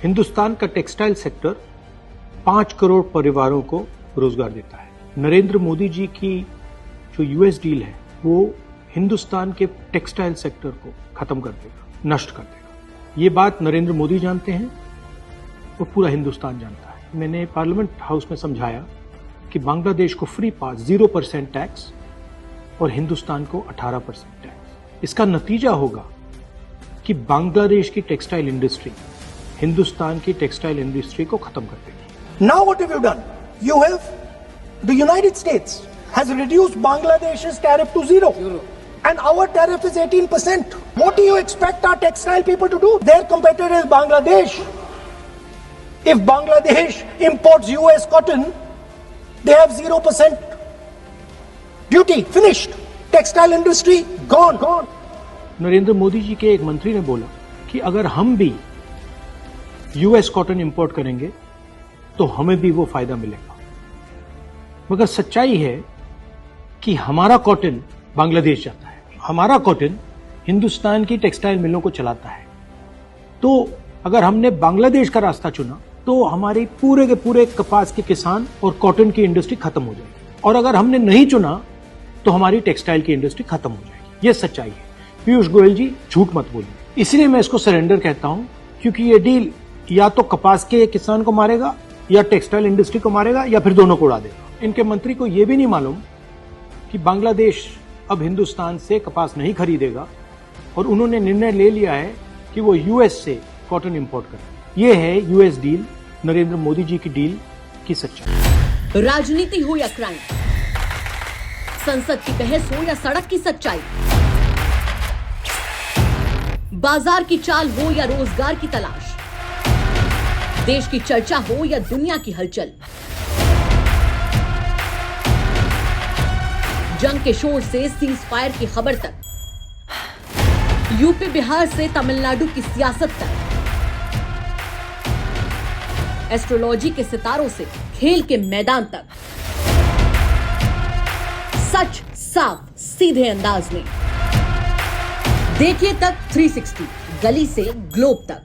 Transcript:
हिंदुस्तान का textile sector 5 crore परिवारों को रोजगार देता है। नरेंद्र मोदी जी की जो यूएस डील है वो हिंदुस्तान के टेक्सटाइल सेक्टर को खत्म कर देगा, नष्ट कर देगा। ये बात नरेंद्र मोदी जानते हैं और पूरा हिंदुस्तान जानता है। मैंने पार्लियामेंट हाउस में समझाया कि बांग्लादेश को फ्री पास 0% टैक्स और हिंदुस्तान को 18% टैक्स। इसका नतीजा होगा कि बांग्लादेश की टेक्सटाइल इंडस्ट्री हिंदुस्तान की टेक्सटाइल इंडस्ट्री को खत्म कर देगी। Now what have you done? You have, the United States has reduced Bangladesh's tariff to 0. And our tariff is 18%. What do you expect our textile people to do? Their competitor is Bangladesh. If Bangladesh imports US cotton, they have 0% duty. Finished. Textile industry gone. Narendra Modi ji के एक मंत्री ने बोला कि अगर हम भी US cotton import करेंगे तो हमें भी वो फायदा मिलेगा। मगर सच्चाई है कि हमारा कॉटन बांग्लादेश जाता है, हमारा कॉटन हिंदुस्तान की टेक्सटाइल मिलों को चलाता है। तो अगर हमने बांग्लादेश का रास्ता चुना तो हमारे पूरे के पूरे कपास के किसान और कॉटन की इंडस्ट्री खत्म हो जाएगी, और अगर हमने नहीं चुना तो हमारी टेक्सटाइल की इंडस्ट्री खत्म हो जाएगी। ये सच्चाई है। पीयूष गोयल जी झूठ मत बोलिए। इसलिए मैं इसको सरेंडर कहता हूं, क्योंकि ये डील या तो कपास के किसान को मारेगा या टेक्सटाइल इंडस्ट्री को मारेगा या फिर दोनों को उड़ा देगा। इनके मंत्री को यह भी नहीं मालूम कि बांग्लादेश अब हिंदुस्तान से कपास नहीं खरीदेगा और उन्होंने निर्णय ले लिया है कि वो यूएस से कॉटन इंपोर्ट करें। यह है यूएस डील, नरेंद्र मोदी जी की डील की सच्चाई। राजनीति हो या क्राइम, संसद की बहस हो या सड़क की सच्चाई, बाजार की चाल हो या रोजगार की तलाश, देश की चर्चा हो या दुनिया की हलचल, जंग के शोर से सीज फायर की खबर तक, यूपी बिहार से तमिलनाडु की सियासत तक, एस्ट्रोलॉजी के सितारों से खेल के मैदान तक, सच साफ सीधे अंदाज में देखिए तक 360, गली से ग्लोब तक।